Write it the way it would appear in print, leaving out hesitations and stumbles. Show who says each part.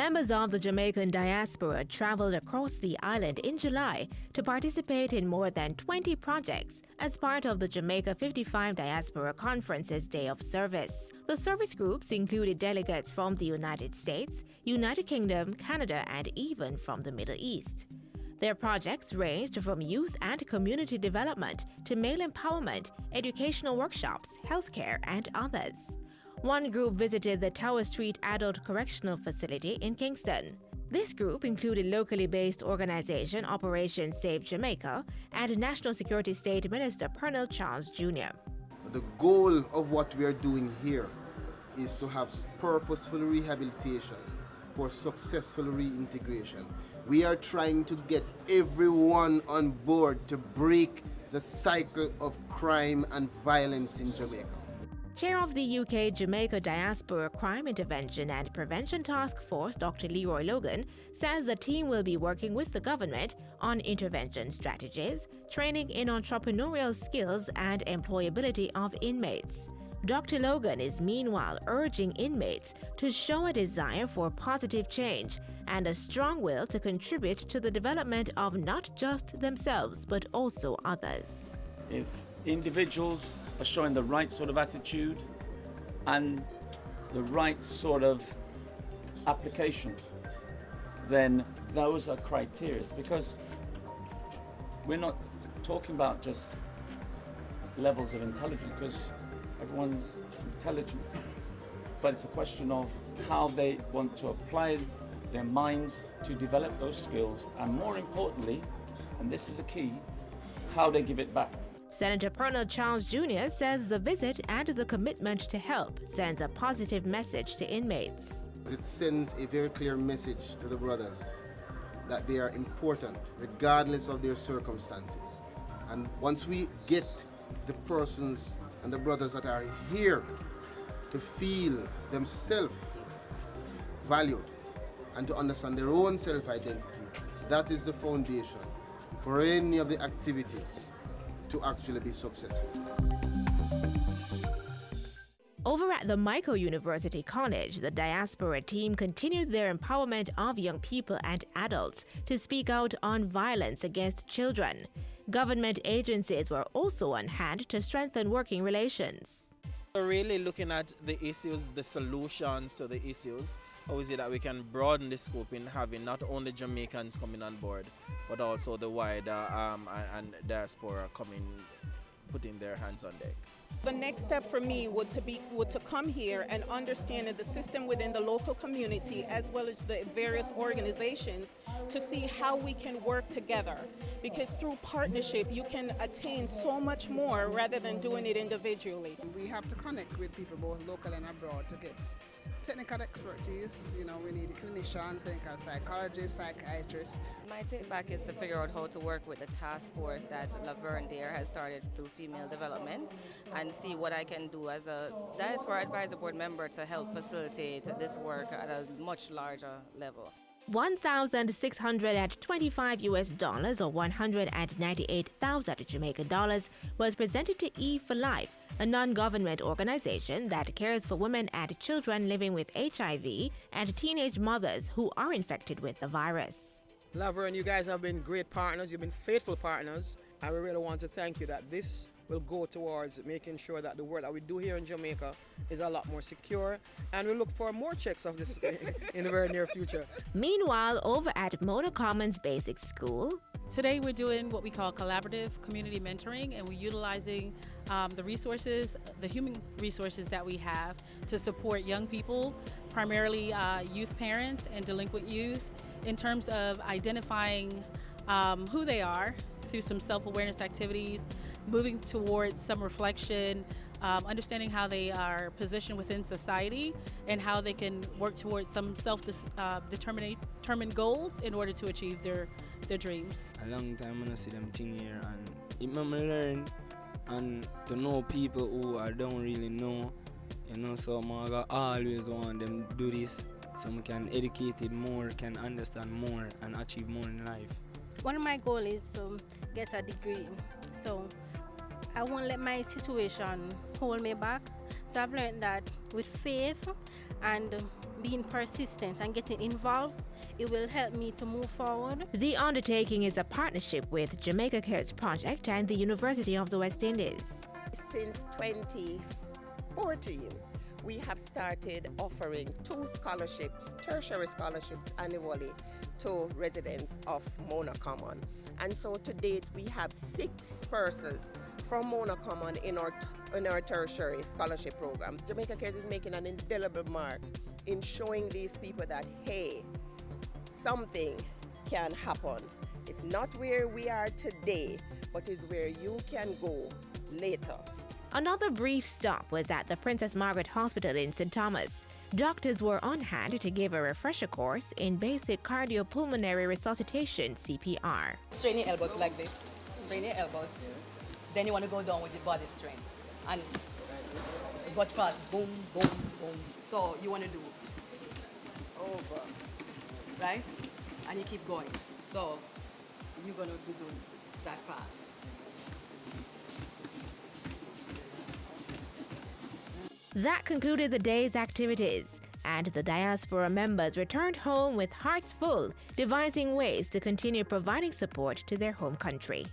Speaker 1: Members of the Jamaican diaspora traveled across the island in July to participate in more than 20 projects as part of the Jamaica 55 Diaspora Conference's Day of Service. The service groups included delegates from the United States, United Kingdom, Canada, and even from the Middle East. Their projects ranged from youth and community development to male empowerment, educational workshops, healthcare, and others. One group visited the Tower Street Adult Correctional Facility in Kingston. This group included locally based organization Operation Save Jamaica and National Security State Minister Pearnel Jr.
Speaker 2: The goal of what we are doing here is to have purposeful rehabilitation for successful reintegration. We are trying to get everyone on board to break the cycle of crime and violence in Jamaica.
Speaker 1: Chair of the UK Jamaica Diaspora Crime Intervention and Prevention Task Force, Dr. Leroy Logan, says the team will be working with the government on intervention strategies, training in entrepreneurial skills, and employability of inmates. Dr. Logan is meanwhile urging inmates to show a desire for positive change and a strong will to contribute to the development of not just themselves but also others.
Speaker 3: If individuals are showing the right sort of attitude and the right sort of application, then those are criteria, because we're not talking about just levels of intelligence, because everyone's intelligent, but it's a question of how they want to apply their minds to develop those skills, and more importantly, and this is the key, how they give it back.
Speaker 1: Senator Pearnel Jr. says the visit and the commitment to help sends a positive message to inmates.
Speaker 2: It sends a very clear message to the brothers that they are important regardless of their circumstances. And once we get the persons and the brothers that are here to feel themselves valued and to understand their own self-identity, that is the foundation for any of the activities to actually be successful.
Speaker 1: Over at the Montego University College, the diaspora team continued their empowerment of young people and adults to speak out on violence against children. Government agencies were also on hand to strengthen working relations.
Speaker 4: We're really looking at the issues, the solutions to the issues. How is it that we can broaden the scope in having not only Jamaicans coming on board, but also the wider and diaspora putting their hands on deck.
Speaker 5: The next step for me would to come here and understand the system within the local community as well as the various organizations to see how we can work together, because through partnership you can attain so much more rather than doing it individually.
Speaker 6: We have to connect with people both local and abroad to get technical expertise. You know, we need clinicians, clinical psychologists, psychiatrists.
Speaker 7: My take back is to figure out how to work with the task force that Lavern there has started through female development, and see what I can do as a Diaspora Advisory Board member to help facilitate this work at a much larger level.
Speaker 1: $1,625 or 198,000 Jamaican dollars was presented to E for Life, a non-government organization that cares for women and children living with HIV and teenage mothers who are infected with the virus.
Speaker 8: Lavern, you guys have been great partners, you've been faithful partners, and we really want to thank you that this will go towards making sure that the work that we do here in Jamaica is a lot more secure, and we look for more checks of this in the very near future.
Speaker 1: Meanwhile, over at Mona Commons Basic School,
Speaker 9: today we're doing what we call collaborative community mentoring, and we're utilizing the resources, the human resources that we have to support young people, primarily youth parents and delinquent youth, in terms of identifying who they are through some self-awareness activities, moving towards some reflection, understanding how they are positioned within society and how they can work towards some self-determined goals in order to achieve their dreams.
Speaker 10: A long time I see them thing here, and it made me learn and to know people who I don't really know, you know, so I always want them to do this so I can educate it more, can understand more and achieve more in life.
Speaker 11: One of my goals is to get a degree, so I won't let my situation hold me back. So I've learned that with faith and being persistent and getting involved, it will help me to move forward.
Speaker 1: The undertaking is a partnership with Jamaica Cares Project and the University of the West Indies.
Speaker 12: Since 2014, we have started offering 2 scholarships, tertiary scholarships annually to residents of Mona Common. And so to date, we have 6 persons from Mona Common in our tertiary scholarship program. Jamaica Cares is making an indelible mark in showing these people that, hey, something can happen. It's not where we are today, but it's where you can go later.
Speaker 1: Another brief stop was at the Princess Margaret Hospital in St. Thomas. Doctors were on hand to give a refresher course in basic cardiopulmonary resuscitation, CPR.
Speaker 13: Strain your elbows like this. Strain your elbows. Then you want to go down with your body strength. And but fast, boom, boom, boom. So you want to do over, right? And you keep going. So you're going to do that fast.
Speaker 1: That concluded the day's activities, and the Diaspora members returned home with hearts full, devising ways to continue providing support to their home country.